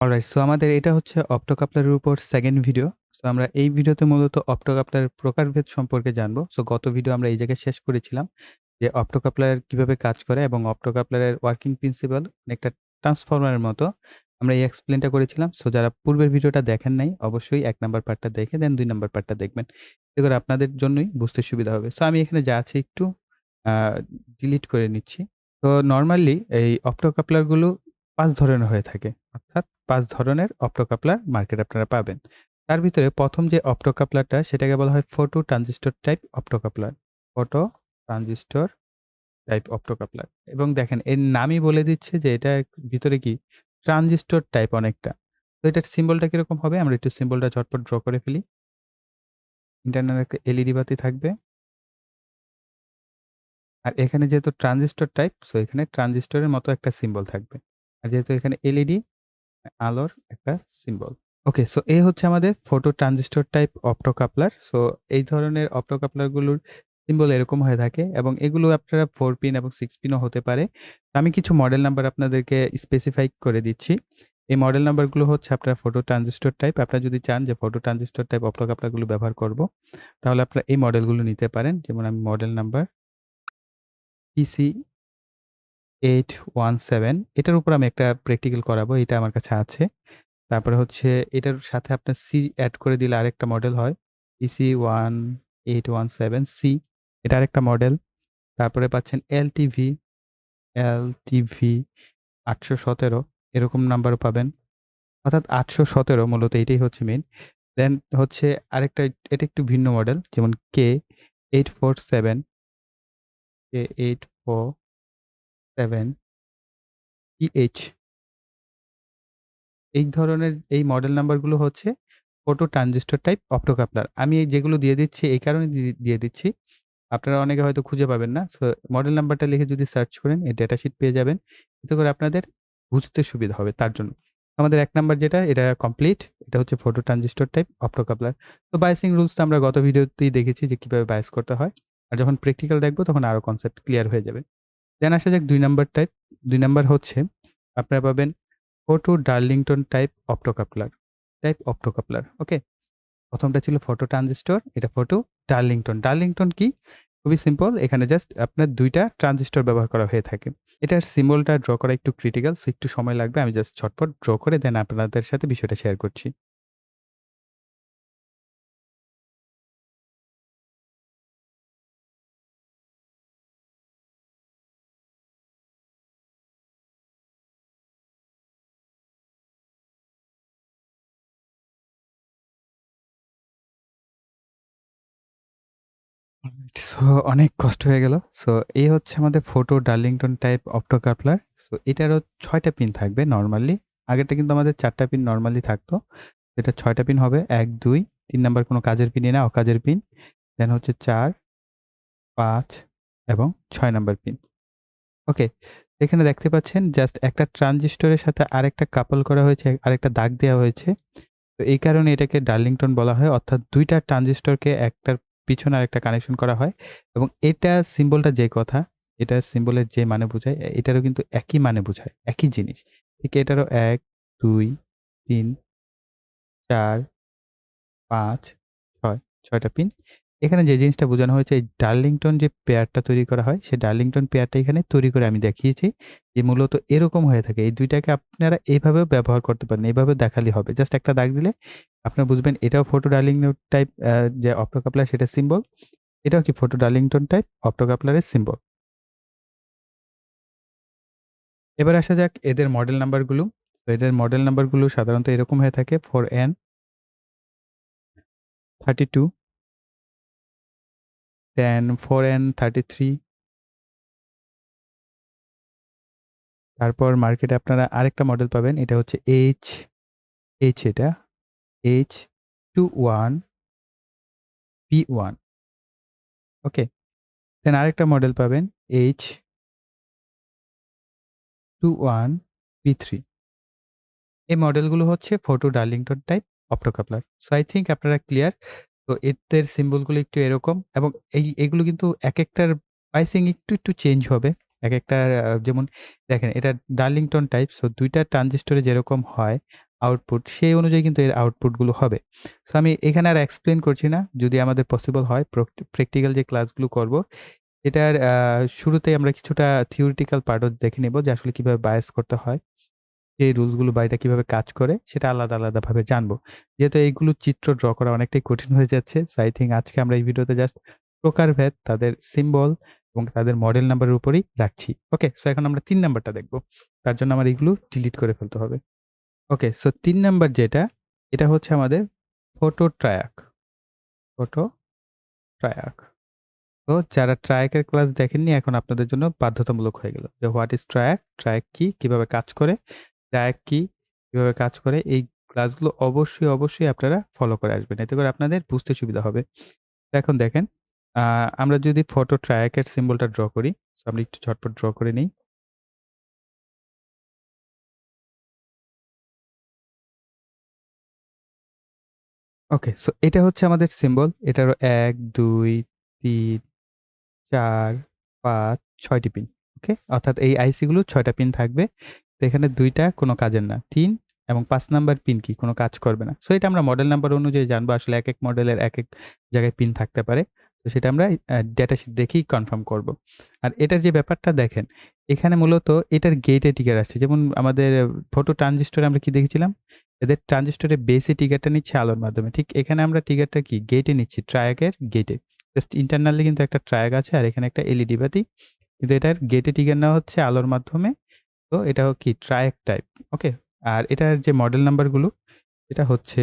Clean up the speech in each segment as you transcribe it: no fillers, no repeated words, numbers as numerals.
Alright. So আমাদের এটা হচ্ছে অপ্টোকাপলারের উপর 2nd ভিডিও। সো আমরা এই ভিডিওতে মূলত অপ্টোকাপলারের প্রকারভেদ সম্পর্কে জানবো। সো গত ভিডিও আমরা এই জায়গায় শেষ করেছিলাম যে অপ্টোকাপলার কিভাবে কাজ করে এবং অপ্টোকাপলারের ওয়ার্কিং প্রিন্সিপাল অনেকটা ট্রান্সফরমারের মতো। আমরা এই এক্সপ্লেইনটা করেছিলাম। সো যারা পূর্বের ভিডিওটা দেখেন নাই অবশ্যই ১ নাম্বার পার্টটা দেখে দেন ২ নাম্বার পার্টটা দেখবেন। এতে করে আপনাদের জন্যই বুঝতে সুবিধা হবে। সো আমি এখানে যা আছে একটু আ ডিলিট করে নিচ্ছি। তো নরমালি এই অপ্টোকাপলার গুলো ৫ ধরনের হয়ে থাকে। অর্থাৎ ৫ ধরনের অপ্টোকাপলার মার্কেটে আপনারা পাবেন। তার ভিতরে ১ম যে অপ্টোকাপলারটা সেটাকে বলা হয় photo transistor type optocoupler. Photo transistor type optocoupler এবং দেখেন এর নামই বলে দিচ্ছে যে এটা ভিতরে কি ট্রানজিস্টর টাইপ অনেকটা। তো এটার সিম্বলটা কিরকম হবে? আমরা একটু সিম্বলটা ঝটপট ড্র করে ফেলি। ইন্টারনাল একটা এলইডি বাতি থাকবে। আর এখানে যেহেতু ট্রানজিস্টর টাইপ সো এখানে ট্রানজিস্টরের মতো একটা সিম্বল থাকবে। আর যেহেতু এখানে এলইডি আলোর একটা সিম্বল। ওকে, সো এই হচ্ছে আমাদের photo transistor type optocoupler. So এই ধরনের অপ্টোকাপলার গুলোর সিম্বল এরকম হয়ে থাকে এবং এগুলো আপনারা 4 পিন এবং 6 পিনও হতে পারে। তো আমি কিছু মডেল নাম্বার আপনাদেরকে স্পেসিফাই করে দিচ্ছি। এই মডেল নাম্বারগুলো হচ্ছে আপনার ফটো ট্রানজিস্টর টাইপ। আপনারা যদি চান যে ফটো ট্রানজিস্টর টাইপ অপ্টোকাপলার গুলো ব্যবহার করব, তাহলে আপনারা এই মডেলগুলো নিতে পারেন। যেমন আমি মডেল নাম্বার PC817 এটার উপর আমি একটা প্র্যাকটিক্যাল করাবো। এটা আমার কাছে আছে। তারপরে হচ্ছে এটার সাথে আপনার সি এড করে দিলে আরেকটা মডেল হয়। PC1817C এটা আরেকটা মডেল। তারপরে পাচ্ছেন LTV 817 এরকম নাম্বারও পাবেন। অর্থাৎ 817 মূলত এটাই হচ্ছে মেইন। দেন হচ্ছে আরেকটা এটা একটু ভিন্ন মডেল যেমন K847 K847EH এই ধরনের এই মডেল নাম্বারগুলো হচ্ছে ফটো ট্রানজিস্টর টাইপ অপ্টোকাপলার। আমি এই যেগুলো দিয়ে দিচ্ছি এই কারণে দিয়ে দিচ্ছি। আপনারা অনেকে হয়তো খুঁজে পাবেন না। সো মডেল নাম্বারটা লিখে যদি সার্চ করেন এই ডেটা শিট পেয়ে যাবেন। এতে করে আপনাদের বুঝতে সুবিধা হবে তার জন্য। আমাদের ১ নাম্বার যেটা এটা কমপ্লিট। এটা হচ্ছে ফটো ট্রানজিস্টর টাইপ অপ্টোকাপলার। তো বায়াসিং রুলস তো আমরা গত ভিডিওতেই দেখেছি যে কিভাবে বায়াস করতে হয়। আর যখন প্র্যাকটিক্যাল দেখব তখন আরো কনসেপ্ট ক্লিয়ার হয়ে যাবে। দেন আসা যাক ২ নাম্বার টাইপ। ২ নাম্বার হচ্ছে আপনারা পাবেন ফটো ডার্লিংটন টাইপ অপ্টোকাপলার। ওকে? ১ম টা ছিল ফটো ট্রানজিস্টর, এটা ফটো ডার্লিংটন। ডার্লিংটন কি? খুবই সিম্পল। এখানে জাস্ট আপনার ২ টা ট্রানজিস্টর ব্যবহার করা হয়ে থাকে। এটার সিম্বলটা ড্র করা একটু ক্রিটিক্যাল, সো একটু সময় লাগবে। আমি জাস্ট ঝটপট ড্র করে দেন আপনাদের সাথে বিষয়টা শেয়ার করছি। সো অনেক কষ্ট হয়ে গেল। সো এই হচ্ছে আমাদের photo Darlington type optocoupler. So এটারও ৬ টা পিন থাকবে নরমালি। আগেরটা কিন্তু আমাদের ৪ টা পিন নরমালি থাকতো। এটা ৬ টা পিন হবে ১, ২, ৩ নাম্বার কোনো কাজের পিনই না, অকাজের পিন। দেন হচ্ছে ৪, ৫ এবং ৬ নাম্বার পিন। ওকে। এখানে দেখতে পাচ্ছেন জাস্ট একটা ট্রানজিস্টরের সাথে আরেকটা কাপল করা হয়েছে, আরেকটা দাগ দেওয়া হয়েছে। তো এই কারণে এটাকে ডার্লিংটন বলা হয়। অর্থাৎ ২ টা ট্রানজিস্টরকে একটার পিছনে আরেকটা কানেকশন করা হয় এবং এটা সিম্বলটা যে কথা, এটা সিম্বলের যে মানে বোঝায়, এটারও কিন্তু একই মানে বোঝায়, একই জিনিস। ঠিক এটারও ১, ২, ৩, ৪, ৫, ৬, ৬ টা পিন। এখানে যে জিনিসটা বোঝানো হয়েছে এই ডার্লিংটন যে পেয়ারটা তৈরি করা হয়, সেই ডার্লিংটন পেয়ারটা এখানে তৈরি করে আমি দেখিয়েছি। যে মূলত এরকম হয়ে থাকে। এই ২ টাকে আপনারা এভাবেও ব্যবহার করতে পারেন। এভাবে দেখালেই হবে। জাস্ট একটা দাগ দিলে আপনারা বুঝবেন এটাও ফটো ডার্লিংটন টাইপ যে অপ্টোকাপলার সেটার সিম্বল। এটাও কি ফটো ডার্লিংটন টাইপ অপ্টোকাপলারের সিম্বল। এবার আসা যাক এদের মডেল নাম্বারগুলো। তো এদের মডেল নাম্বারগুলো সাধারণত এরকম হয়ে থাকে 4N32, দেন 4N33, তারপর মার্কেটে আপনারা আরেকটা মডেল পাবেন। এটা হচ্ছে এটা H21P1 ওকে? দেন আরেকটা মডেল পাবেন H21P3 এই মডেলগুলো হচ্ছে photo Darlington type optocoupler. So I think আপনারা ক্লিয়ার। তো এদের সিম্বলগুলো একটু এরকম এবং এগুলো কিন্তু একেকটার প্রাইসিং একটু চেঞ্জ হবে। একেকটার যেমন দেখেন এটা ডার্লিংটন টাইপ সো ২ টা ট্রানজিস্টরে যেরকম হয় আউটপুট, সেই অনুযায়ী কিন্তু এর আউটপুটগুলো হবে। সো আমি এখানে আর এক্সপ্লেইন করছি না। যদি আমাদের পসিবল হয় প্র্যাকটিক্যাল যে ক্লাসগুলো করব, এটার শুরুতেই আমরা কিছুটা থিওরিটিক্যাল পার্টও দেখে নেব যে আসলে কিভাবে বায়াস করতে হয়। এই রুলসগুলো বা এটা কিভাবে কাজ করে সেটা আলাদাভাবে জানবো। যেহেতু এইগুলো চিত্র ড্র করা অনেকটাই কঠিন হয়ে যাচ্ছে। সো আই থিংক আজকে আমরা এই ভিডিওতে জাস্ট প্রকারভেদ, তাদের সিম্বল এবং তাদের মডেল নাম্বারের উপরেই রাখছি। ওকে? সো এখন আমরা ৩ নাম্বারটা দেখব। তার জন্য আমার এগুলো ডিলিট করে ফেলতে হবে। ওকে, সো ৩ নাম্বার যেটা, এটা হচ্ছে আমাদের ফটো ট্রায়াক। Photo triac. তো যারা ট্রায়াকের ক্লাস দেখেননি, এখন আপনাদের জন্য বাধ্যতামূলক হয়ে গেল যে হোয়াট ইজ ট্রায়াক, ট্রায়াক কি, কিভাবে কাজ করে, ট্রায়াক কি, কিভাবে কাজ করে, এই ক্লাসগুলো অবশ্যই আপনারা ফলো করে আসবেন। এতে করে আপনাদের বুঝতে সুবিধা হবে। তো এখন দেখেন, আ আমরা যদি ফটো ট্রায়াকের সিম্বলটা ড্র করি, সো আমরা একটু ঝটপট ড্র করে নেই। ওকে, সো এটা হচ্ছে আমাদের সিম্বল। এটারও ১, ২, ৩, ৪, ৫, ৬ টি পিন। ওকে? অর্থাৎ এই আইসি গুলো ৬ টা পিন থাকবে। তো এখানে ২ টা কোনো কাজের না। ৩ এবং ৫ নাম্বার পিন কি? কোনো কাজ করবে না। সো এটা আমরা মডেল নাম্বার অনুযায়ী জানবো। আসলে একেক মডেলের একেক জায়গায় পিন থাকতে পারে। তো সেটা আমরা ডেটা শিট দেখেই কনফার্ম করব। আর এটার যে ব্যাপারটা দেখেন, এখানে মূলত এটার গেটে ট্রিগার আসছে। যেমন আমাদের ফটো ট্রানজিস্টরে আমরা কি দেখেছিলাম? এদের ট্রানজিস্টরের বেসে ট্রিগারটা নিচ্ছে আলোর মাধ্যমে। ঠিক এখানে আমরা ট্রিগারটা কি? গেটে নিচ্ছি, ট্রায়াকের গেটে। জাস্ট ইন্টারনালি কিন্তু একটা ট্রায়াক আছে আর এখানে একটা এলইডি বাতি। কিন্তু এটার গেটে ট্রিগার নেওয়া হচ্ছে আলোর মাধ্যমে। তো এটাও কি ট্রায়াক টাইপ। ওকে? আর এটার যে মডেল নাম্বার গুলো, এটা হচ্ছে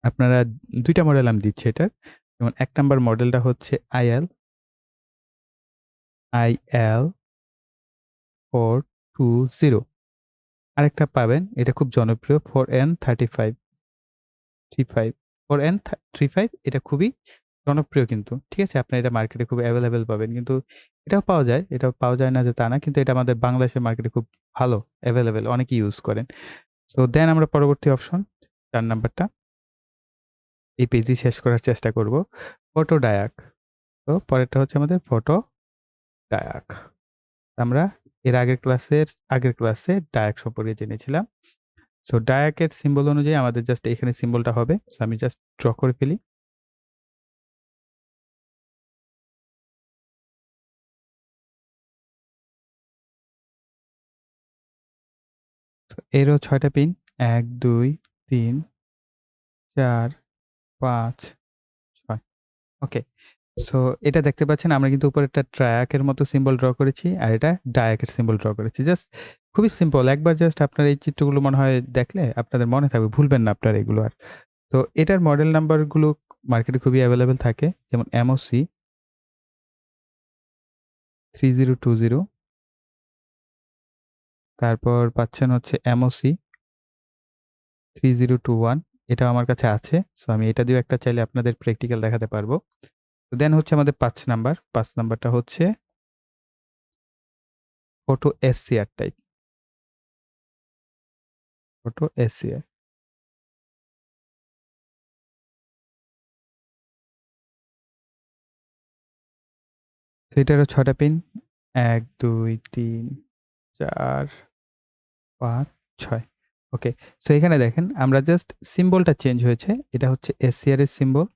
আপনারা ২ টা মডেল আমি দিচ্ছি এটার। যেমন ১ নাম্বার মডেলটা হচ্ছে IL420। আরেকটা পাবেন, এটা খুব জনপ্রিয় 4N35। 4N35 এটা খুবই জনপ্রিয় কিন্তু। ঠিক আছে? আপনার এটা মার্কেটে খুব এভেইলেবল পাবেন। কিন্তু এটাও পাওয়া যায়। এটাও পাওয়া যায় না যে তা না। কিন্তু এটা আমাদের বাংলাদেশের মার্কেটে খুব ভালো এভেইলেবল, অনেকেই ইউজ করেন। সো দেন আমরা পরবর্তী অপশন ৪ নাম্বারটা এই পেজই শেষ করার চেষ্টা করব। ফটো ডায়াক। তো পরেরটা হচ্ছে আমাদের ফটো ডায়াক। আমরা এর আগের ক্লাসে ডায়াক সম্পর্কে জেনেছিলাম। সো ডায়াকের সিম্বল অনুযায়ী আমাদের জাস্ট এখানে সিম্বলটা হবে। সো আমি জাস্ট ড্র করে ফেলি। সো এরও ৬ টা পিন। ১, ২, ৩, ৪, ৫, ৬। ওকে। সো এটা দেখতে পাচ্ছেন আমরা কিন্তু উপরে একটা ট্রায়াকের মতো সিম্বল ড্র করেছি। আর এটা ডায়াকের সিম্বল ড্র করেছি। জাস্ট খুবই সিম্পল। একবার জাস্ট আপনার এই চিত্রগুলো মনে হয় দেখলে আপনাদের মনে থাকবে। ভুলবেন না আপনারা এগুলো আর। তো এটার মডেল নাম্বার গুলো মার্কেটে খুবই এভেইলেবল থাকে। যেমন MOC 3020, তারপর পাচ্ছেন হচ্ছে MOC 3021, এটাও আমার কাছে আছে। সো আমি এটা দিয়েও একটা চাইলে আপনাদের প্র্যাকটিক্যাল দেখাতে পারবো। তো দেন হচ্ছে আমাদের ৫ নাম্বার। ৫ নাম্বারটা হচ্ছে photo SCR type. Photo SCR। তো এটারও ৬ টা পিন। ১, ২, ৩, ৪, ৫, ৬। ওকে। সো এখানে দেখেন আমরা জাস্ট সিম্বলটা চেঞ্জ হয়েছে। এটা হচ্ছে SCR এর সিম্বল।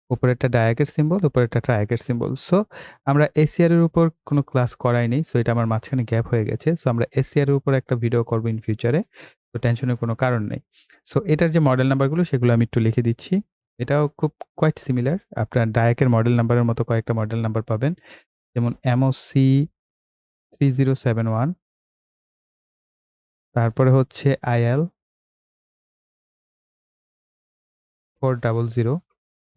উপরেরটা ডায়াকের সিম্বল, উপরেরটা ট্রায়াকের সিম্বল। সো আমরা এসিআর এর উপর কোনো ক্লাস করাইনি। সো এটা আমার মাঝখানে গ্যাপ হয়ে গেছে। সো আমরা এসিআর এর উপর একটা ভিডিও করব ইন ফিউচারে। তো টেনশনের কোনো কারণ নেই। সো এটার যে মডেল নাম্বারগুলো সেগুলো আমি একটু লিখে দিচ্ছি। এটাও খুব কোয়াইট সিমিলার। আপনার ডায়াকের মডেল নাম্বারের মতো কয়েকটা মডেল নাম্বার পাবেন। যেমন MOC 3071, তারপরে হচ্ছে IL400,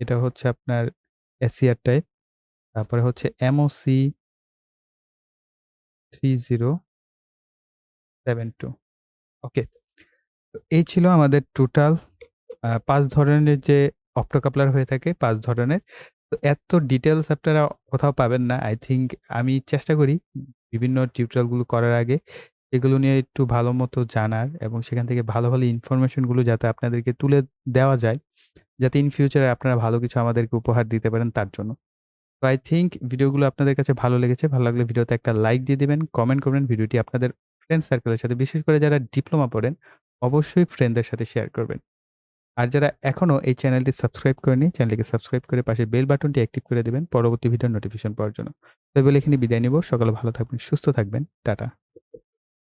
এটা হচ্ছে আপনার এসিআর টাইপ। তারপরে হচ্ছে MOC 3072। ওকে। তো এই ছিল আমাদের টোটাল ৫ ধরনের যে অপ্টোকাপলার হয়ে থাকে, ৫ ধরনের। তো এত ডিটেইলস আপনারা কোথাও পাবেন না। আই থিংক আমি চেষ্টা করি বিভিন্ন টিউটোরিয়াল গুলো করার আগে এগুলো নিয়ে একটু ভালোমতো জানার এবং সেখান থেকে ভালো ইনফরমেশন গুলো যাতে আপনাদেরকে তুলে দেওয়া যায়, যাতে ইন ফিউচারে আপনারা ভালো কিছু আমাদেরকে উপহার দিতে পারেন তার জন্য। তো আই থিংক ভিডিওগুলো আপনাদের কাছে ভালো লেগেছে। ভালো লাগলে ভিডিওতে একটা লাইক দিয়ে দিবেন, কমেন্ট করবেন। ভিডিওটি আপনাদের ফ্রেন্ড সার্কেলের সাথে, বিশেষ করে যারা ডিপ্লোমা পড়েন অবশ্যই ফ্রেন্ডদের সাথে শেয়ার করবেন। আর যারা এখনো এই চ্যানেলটি সাবস্ক্রাইব করেনি, চ্যানেলটিকে সাবস্ক্রাইব করে পাশে বেল বাটনটি অ্যাক্টিভ করে দিবেন পরবর্তী ভিডিওর নোটিফিকেশন পাওয়ার জন্য। তো এই বলে এখানে বিদায় নিব। সকলে ভালো থাকবেন, সুস্থ থাকবেন। টাটা।